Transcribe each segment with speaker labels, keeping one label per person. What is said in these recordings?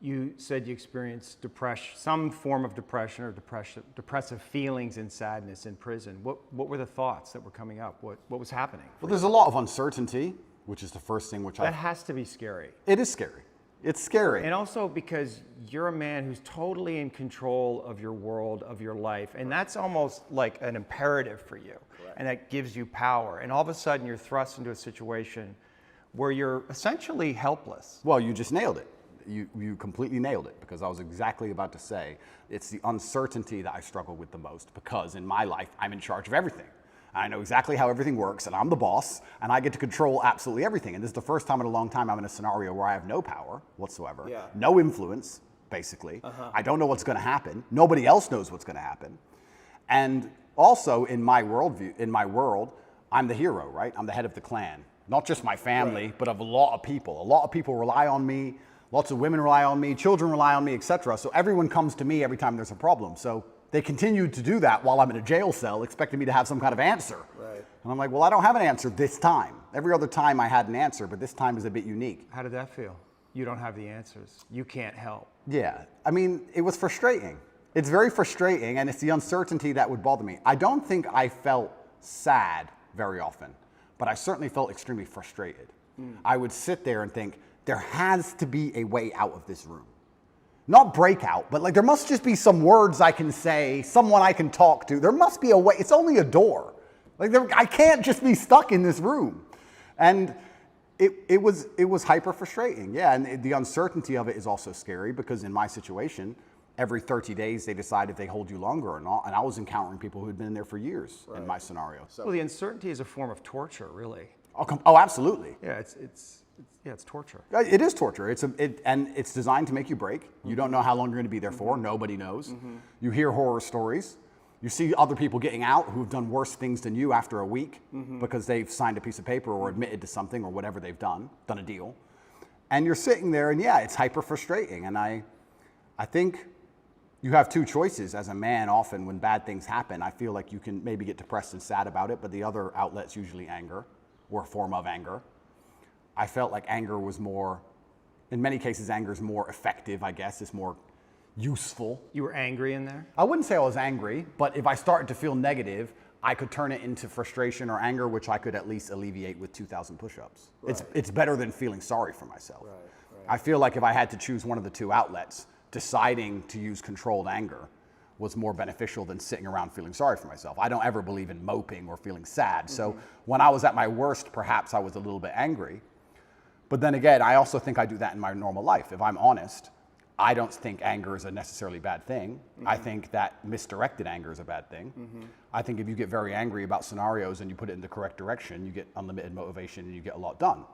Speaker 1: You said you experienced depression, some form of depression or depressive feelings and sadness in prison. What were the thoughts that were coming up? What was happening?
Speaker 2: Well, there's a lot of uncertainty, which is the first thing
Speaker 1: That has to be scary.
Speaker 2: It is scary. It's scary.
Speaker 1: And also because you're a man who's totally in control of your world, of your life, and that's almost like an imperative for you. Correct. And that gives you power. And all of a sudden you're thrust into a situation where you're essentially helpless.
Speaker 2: Well, you just nailed it. You completely nailed it, because I was exactly about to say it's the uncertainty that I struggle with the most, because in my life I'm in charge of everything. I know exactly how everything works, and I'm the boss, and I get to control absolutely everything. And this is the first time in a long time I'm in a scenario where I have no power whatsoever, no influence, basically. I don't know what's going to happen. Nobody else knows what's going to happen. And also in my worldview, in my world, I'm the hero, right? I'm the head of the clan, not just my family, but of a lot of people. A lot of people rely on me. Lots of women rely on me, children rely on me, etc. So everyone comes to me every time there's a problem. So they continue to do that while I'm in a jail cell, expecting me to have some kind of answer. Right. And I'm like, well, I don't have an answer this time. Every other time I had an answer, but this time is a bit unique.
Speaker 1: How did that feel? You don't have the answers. You can't help.
Speaker 2: Yeah. I mean, it was frustrating. It's very frustrating, and it's the uncertainty that would bother me. I don't think I felt sad very often, but I certainly felt extremely frustrated. I would sit there and think, there has to be a way out of this room. Not breakout, but like there must just be some words I can say, someone I can talk to. There must be a way. It's only a door. Like I can't just be stuck in this room. And it was hyper frustrating. Yeah, and the uncertainty of it is also scary, because in my situation, every 30 days they decide if they hold you longer or not. And I was encountering people who had been in there for years in my scenario. So.
Speaker 1: Well, the uncertainty is a form of torture, really.
Speaker 2: Oh, absolutely.
Speaker 1: Yeah, it's torture.
Speaker 2: It is torture. And it's designed to make you break. You don't know how long you're going to be there for. Nobody knows. You hear horror stories. You see other people getting out who've done worse things than you after a week because they've signed a piece of paper or admitted to something or whatever they've done a deal. And you're sitting there, and yeah, it's hyper frustrating. And I think you have two choices as a man. Often when bad things happen, I feel like you can maybe get depressed and sad about it, but the other outlet's usually anger, or a form of anger. I felt like anger was more, in many cases, anger is more effective, I guess. It's more useful.
Speaker 1: You were angry in there?
Speaker 2: I wouldn't say I was angry, but if I started to feel negative, I could turn it into frustration or anger, which I could at least alleviate with 2,000 push-ups. Right. It's better than feeling sorry for myself. Right. I feel like if I had to choose one of the two outlets, deciding to use controlled anger was more beneficial than sitting around feeling sorry for myself. I don't ever believe in moping or feeling sad. So when I was at my worst, perhaps I was a little bit angry. But then again, I also think I do that in my normal life. If I'm honest, I don't think anger is a necessarily bad thing. I think that misdirected anger is a bad thing. I think if you get very angry about scenarios and you put it in the correct direction, you get unlimited motivation and you get a lot done.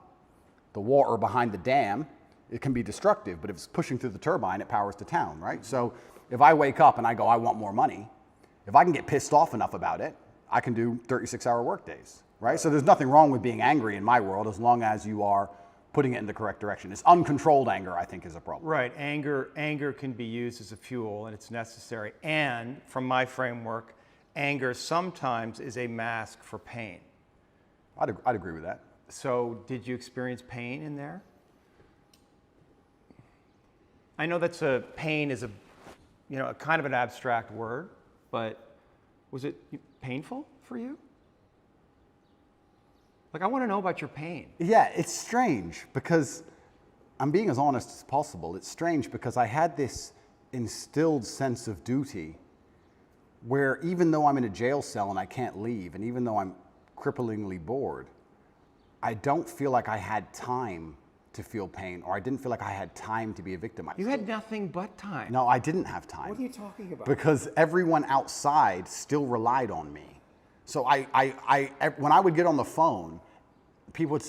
Speaker 2: The water behind the dam, it can be destructive, but if it's pushing through the turbine, it powers the town, right? So if I wake up and I go, I want more money, if I can get pissed off enough about it, I can do 36-hour work days, right? So there's nothing wrong with being angry in my world as long as you are putting it in the correct direction. It's uncontrolled anger, I think, is a problem.
Speaker 1: Right, anger can be used as a fuel, and it's necessary. And from my framework, anger sometimes is a mask for pain.
Speaker 2: I'd agree with that.
Speaker 1: So did you experience pain in there? I know pain is a kind of an abstract word, but was it painful for you? Like, I want to know about your pain.
Speaker 2: Yeah, it's strange because I'm being as honest as possible. It's strange because I had this instilled sense of duty where even though I'm in a jail cell and I can't leave, and even though I'm cripplingly bored, I don't feel like I had time to feel pain, or I didn't feel like I had time to be a victim.
Speaker 1: You had nothing but time.
Speaker 2: No, I didn't have time.
Speaker 1: What are you talking about?
Speaker 2: Because everyone outside still relied on me. So when I would get on the phone, people would...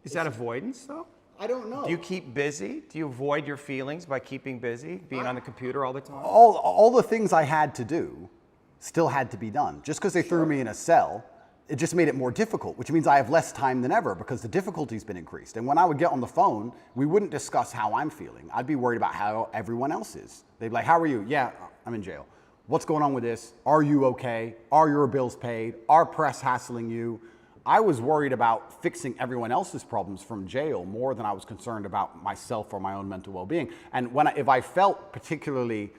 Speaker 1: Is that avoidance, though?
Speaker 2: I don't know.
Speaker 1: Do you keep busy? Do you avoid your feelings by keeping busy, being on the computer all the time?
Speaker 2: All the things I had to do still had to be done. Just because they threw me in a cell, it just made it more difficult, which means I have less time than ever because the difficulty's been increased. And when I would get on the phone, we wouldn't discuss how I'm feeling. I'd be worried about how everyone else is. They'd be like, how are you? Yeah, I'm in jail. What's going on with this? Are you okay? Are your bills paid? Are press hassling you? I was worried about fixing everyone else's problems from jail more than I was concerned about myself or my own mental well-being. And if I felt particularly,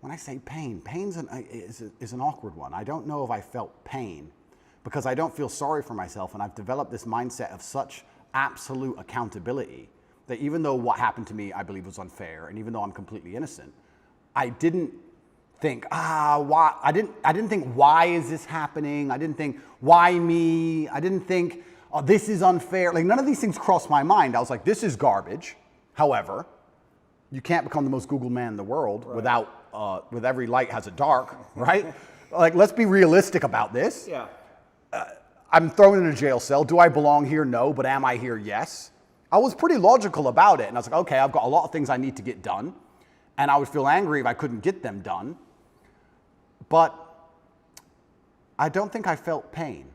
Speaker 2: when I say pain, is an awkward one. I don't know if I felt pain because I don't feel sorry for myself, and I've developed this mindset of such absolute accountability that even though what happened to me I believe was unfair, and even though I'm completely innocent, I didn't think, why? I didn't think, why is this happening? I didn't think, why me? I didn't think, oh, this is unfair. Like, none of these things crossed my mind. I was like, this is garbage. However, you can't become the most Googled man in the world with every light has a dark, right? Like, let's be realistic about this.
Speaker 1: Yeah.
Speaker 2: I'm thrown in a jail cell. Do I belong here? No. But am I here? Yes. I was pretty logical about it. And I was like, okay, I've got a lot of things I need to get done. And I would feel angry if I couldn't get them done. But I don't think I felt pain.